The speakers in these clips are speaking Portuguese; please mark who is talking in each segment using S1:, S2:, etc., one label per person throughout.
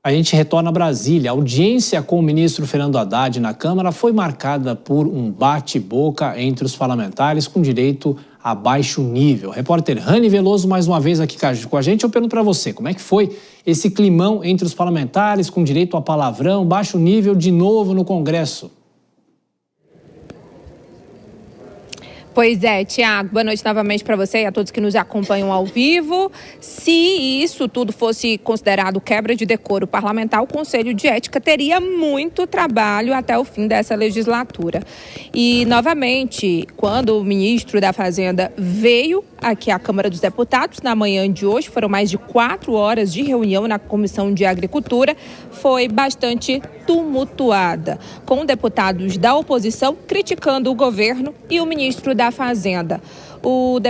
S1: A gente retorna a Brasília. A audiência com o ministro Fernando Haddad na Câmara foi marcada por um bate-boca entre os parlamentares com direito a baixo nível. Repórter Rani Veloso, mais uma vez aqui com a gente. Eu pergunto para você, como é que foi esse climão entre os parlamentares com direito a palavrão, baixo nível de novo no Congresso?
S2: Pois é, Tiago, boa noite novamente para você e a todos que nos acompanham ao vivo. Se isso tudo fosse considerado quebra de decoro parlamentar, o Conselho de Ética teria muito trabalho até o fim dessa legislatura. E, novamente, quando o ministro da Fazenda veio aqui à Câmara dos Deputados, na manhã de hoje, foram mais de 4 horas de reunião na Comissão de Agricultura, foi bastante tumultuada, com deputados da oposição criticando o governo e o ministro da Fazenda. O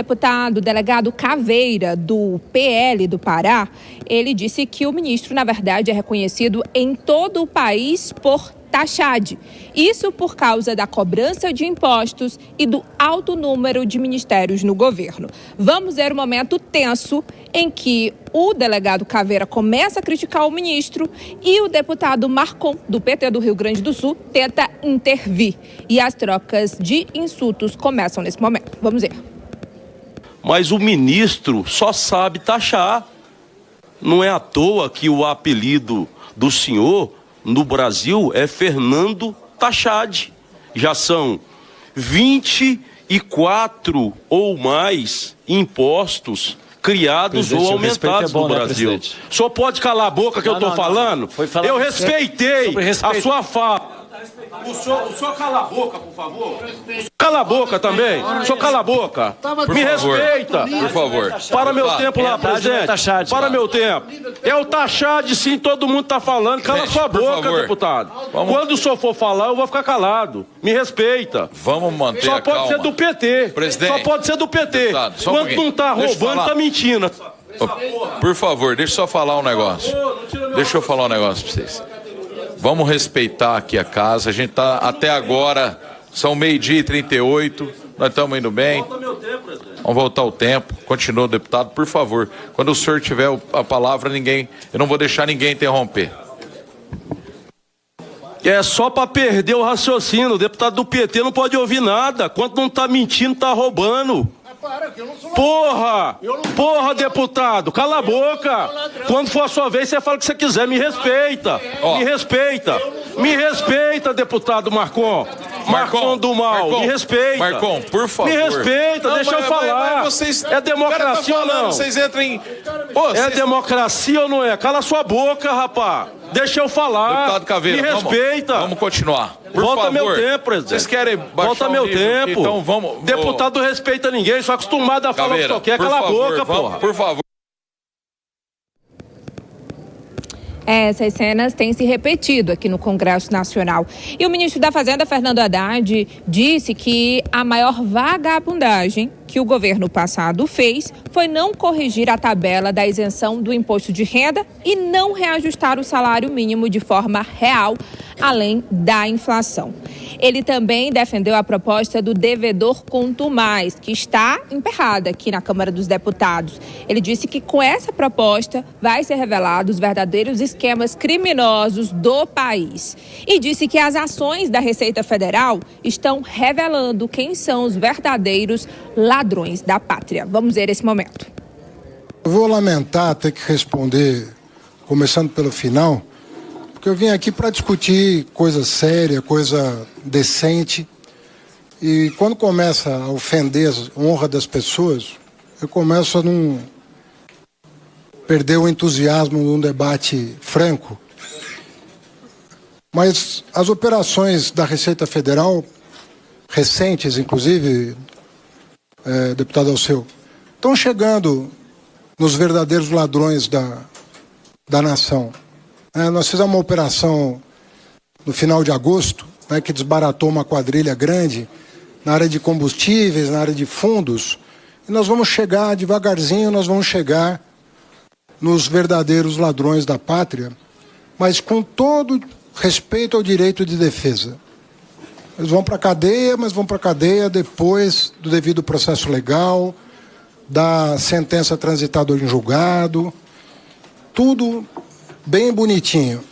S2: delegado Caveira, do PL do Pará, ele disse que o ministro, na verdade, é reconhecido em todo o país por taxade. Isso por causa da cobrança de impostos e do alto número de ministérios no governo. Vamos ver o momento tenso em que o delegado Caveira começa a criticar o ministro e o deputado Marcon, do PT do Rio Grande do Sul, tenta intervir. E as trocas de insultos começam nesse momento. Vamos ver.
S3: Mas o ministro só sabe taxar. Não é à toa que o apelido do senhor no Brasil é Fernando Taxade. Já são 24 ou mais impostos criados ou aumentados no Brasil. O senhor pode calar a boca que eu estou falando? Eu respeitei a sua fala. O senhor cala a boca, por favor. Cala a boca também. O senhor cala a boca. Me respeita.
S4: Por favor.
S3: Para meu tempo lá, presidente. Para meu tempo. É o Taxade, sim, todo mundo está falando. Cala sua boca, deputado. Quando o senhor for falar, eu vou ficar calado. Me respeita.
S4: Vamos manter
S3: a calma.
S4: Só
S3: pode ser do PT.
S4: Presidente.
S3: Só pode ser do PT. Quando não está roubando, está mentindo.
S4: Por favor, deixa eu só falar um negócio. Deixa eu falar um negócio para vocês. Vamos respeitar aqui a casa. A gente está até agora, são 12h38, nós estamos indo bem. Vamos voltar o tempo. Continua, deputado, por favor. Quando o senhor tiver a palavra, eu não vou deixar ninguém interromper.
S3: É só para perder o raciocínio. O deputado do PT não pode ouvir nada. Quando não está mentindo, está roubando. Porra! Porra, deputado, cala a boca! Quando for a sua vez, você fala o que você quiser, me respeita! Me respeita! Me respeita, deputado Marcon! Marcon do mal, me respeita!
S4: Marcon, por favor!
S3: Me respeita,
S4: não,
S3: deixa eu falar! É democracia ou não?
S4: Vocês entram em...
S3: É democracia ou não é? Cala sua boca, rapaz! Deixa eu falar!
S4: Deputado Caveira,
S3: me respeita!
S4: Vamos continuar.
S3: Volta meu tempo, presidente.
S4: Vocês querem baixar
S3: Volta meu tempo.
S4: Aqui, então vamos...
S3: Deputado não respeita ninguém, só acostumado a falar o que só quer. Cala a boca, porra.
S4: Por favor.
S2: Essas cenas têm se repetido aqui no Congresso Nacional. E o ministro da Fazenda, Fernando Haddad, disse que a maior vagabundagem que o governo passado fez foi não corrigir a tabela da isenção do imposto de renda e não reajustar o salário mínimo de forma real, além da inflação. Ele também defendeu a proposta do devedor contumaz, que está emperrada aqui na Câmara dos Deputados. Ele disse que com essa proposta vai ser revelados os verdadeiros esquemas criminosos do país. E disse que as ações da Receita Federal estão revelando quem são os verdadeiros ladrões da pátria. Vamos ver esse momento.
S5: Eu vou lamentar ter que responder, começando pelo final, porque eu vim aqui para discutir coisa séria, coisa decente. E quando começa a ofender a honra das pessoas, eu começo a não perder o entusiasmo num debate franco. Mas as operações da Receita Federal, recentes inclusive, deputado Alceu, estão chegando nos verdadeiros ladrões da nação. Nós fizemos uma operação no final de agosto, que desbaratou uma quadrilha grande na área de combustíveis, na área de fundos, e nós vamos chegar devagarzinho, nós vamos chegar nos verdadeiros ladrões da pátria, mas com todo respeito ao direito de defesa. Eles vão para a cadeia, mas vão para a cadeia depois do devido processo legal, da sentença transitada em julgado, tudo bem bonitinho.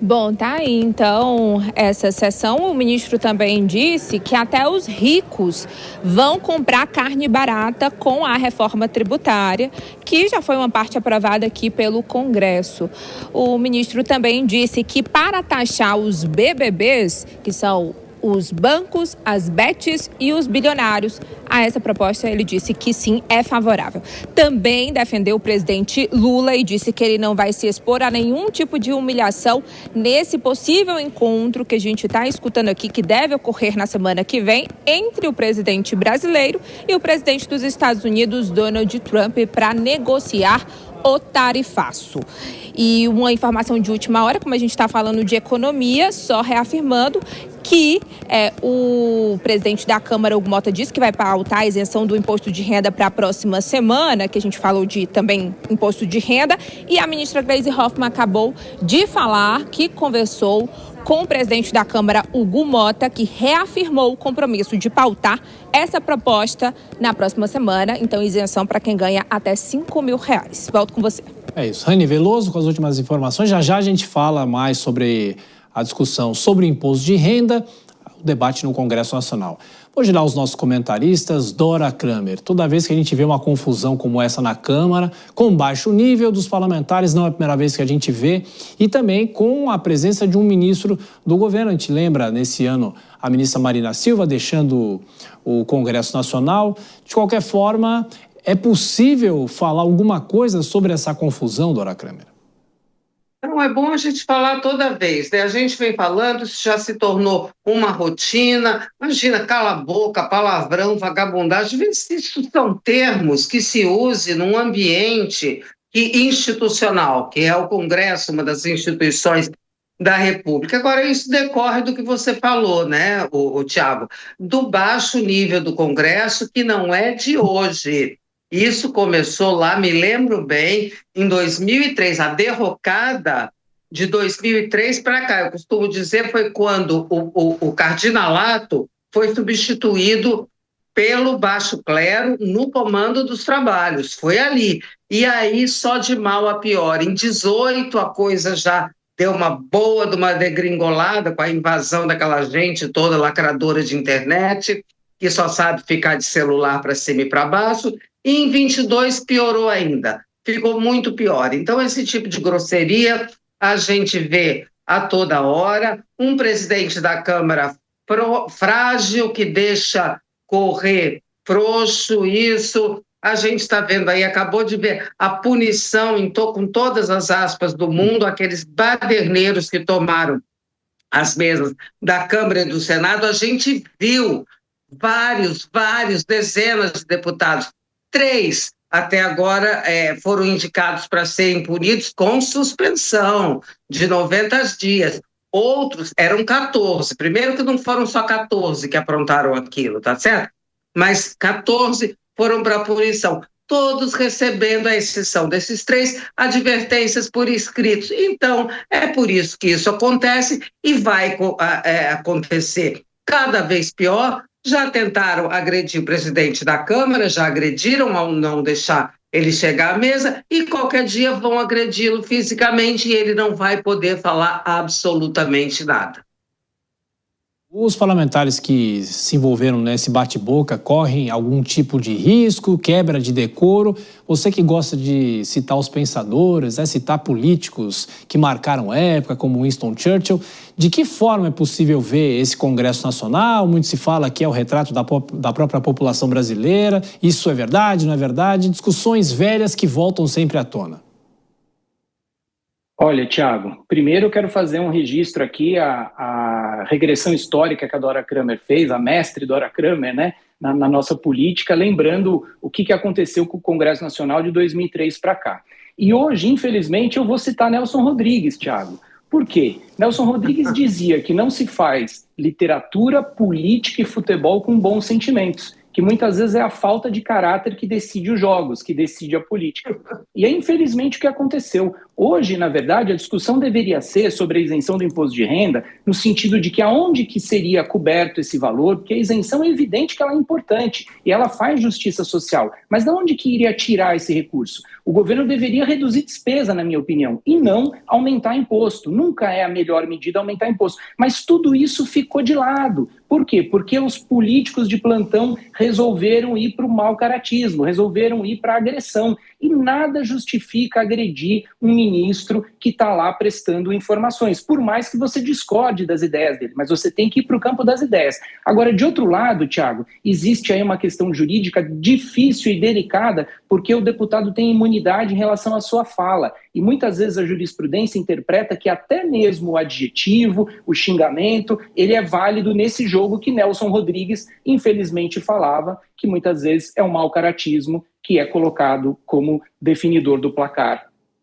S2: Bom, tá aí então essa sessão. O ministro também disse que até os ricos vão comprar carne barata com a reforma tributária, que já foi uma parte aprovada aqui pelo Congresso. O ministro também disse que para taxar os BBBs, que são os bancos, as bets e os bilionários, a essa proposta ele disse que sim, é favorável. Também defendeu o presidente Lula e disse que ele não vai se expor a nenhum tipo de humilhação nesse possível encontro que a gente está escutando aqui, que deve ocorrer na semana que vem, entre o presidente brasileiro e o presidente dos Estados Unidos, Donald Trump, para negociar o tarifaço. E uma informação de última hora, como a gente está falando de economia, só reafirmando que o presidente da Câmara, Hugo Mota, disse que vai pautar a isenção do imposto de renda para a próxima semana, que a gente falou de também imposto de renda, e a ministra Gleisi Hoffmann acabou de falar que conversou com o presidente da Câmara, Hugo Mota, que reafirmou o compromisso de pautar essa proposta na próxima semana. Então, isenção para quem ganha até R$5 mil. Volto com você.
S1: É isso. Rani Veloso com as últimas informações. Já a gente fala mais sobre a discussão sobre o imposto de renda, o debate no Congresso Nacional. Vou girar os nossos comentaristas. Dora Kramer. Toda vez que a gente vê uma confusão como essa na Câmara, com baixo nível dos parlamentares, não é a primeira vez que a gente vê, e também com a presença de um ministro do governo. A gente lembra, nesse ano, a ministra Marina Silva deixando o Congresso Nacional. De qualquer forma, é possível falar alguma coisa sobre essa confusão, Dora Kramer?
S6: Não é bom a gente falar toda vez, né? A gente vem falando, isso já se tornou uma rotina. Imagina, cala a boca, palavrão, vagabundagem. Isso são termos que se use num ambiente institucional, que é o Congresso, uma das instituições da República. Agora, isso decorre do que você falou, né, o Tiago, do baixo nível do Congresso, que não é de hoje. Isso começou lá, me lembro bem, em 2003, a derrocada de 2003 para cá. Eu costumo dizer foi quando o cardinalato foi substituído pelo baixo clero no comando dos trabalhos. Foi ali. E aí, só de mal a pior. Em 18, a coisa já deu uma boa de uma degringolada com a invasão daquela gente toda lacradora de internet, que só sabe ficar de celular para cima e para baixo. E em 22 piorou ainda, ficou muito pior. Então, esse tipo de grosseria a gente vê a toda hora. Um presidente da Câmara frágil, que deixa correr frouxo, isso a gente está vendo aí, acabou de ver a punição, com todas as aspas do mundo, aqueles baderneiros que tomaram as mesas da Câmara e do Senado. A gente viu vários, dezenas de deputados. 3 até agora foram indicados para serem punidos com suspensão de 90 dias. Outros eram 14. Primeiro que não foram só 14 que aprontaram aquilo, tá certo? Mas 14 foram para punição. Todos recebendo, a exceção desses 3, advertências por escritos. Então, é por isso que isso acontece e vai acontecer cada vez pior. Já tentaram agredir o presidente da Câmara, já agrediram ao não deixar ele chegar à mesa, e qualquer dia vão agredi-lo fisicamente e ele não vai poder falar absolutamente nada.
S1: Os parlamentares que se envolveram nesse bate-boca correm algum tipo de risco, quebra de decoro? Você que gosta de citar os pensadores, citar políticos que marcaram época, como Winston Churchill, de que forma é possível ver esse Congresso Nacional? Muito se fala que é o retrato da própria população brasileira. Isso é verdade, não é verdade? Discussões velhas que voltam sempre à tona.
S7: Olha, Tiago, primeiro eu quero fazer um registro aqui, a regressão histórica que a Dora Kramer fez, a mestre Dora Kramer, né, na nossa política, lembrando o que aconteceu com o Congresso Nacional de 2003 para cá. E hoje, infelizmente, eu vou citar Nelson Rodrigues, Tiago. Por quê? Nelson Rodrigues dizia que não se faz literatura, política e futebol com bons sentimentos, que muitas vezes é a falta de caráter que decide os jogos, que decide a política. E é infelizmente o que aconteceu. Hoje, na verdade, a discussão deveria ser sobre a isenção do imposto de renda, no sentido de que aonde que seria coberto esse valor, porque a isenção é evidente que ela é importante e ela faz justiça social, mas de onde que iria tirar esse recurso? O governo deveria reduzir despesa, na minha opinião, e não aumentar imposto. Nunca é a melhor medida aumentar imposto, mas tudo isso ficou de lado. Por quê? Porque os políticos de plantão resolveram ir para o mau caratismo, resolveram ir para a agressão. E nada justifica agredir um ministro que está lá prestando informações, por mais que você discorde das ideias dele, mas você tem que ir para o campo das ideias. Agora, de outro lado, Thiago, existe aí uma questão jurídica difícil e delicada, porque o deputado tem imunidade em relação à sua fala. E muitas vezes a jurisprudência interpreta que até mesmo o adjetivo, o xingamento, ele é válido nesse jogo que Nelson Rodrigues, infelizmente, falava, que muitas vezes é um mau caratismo que é colocado como definidor do placar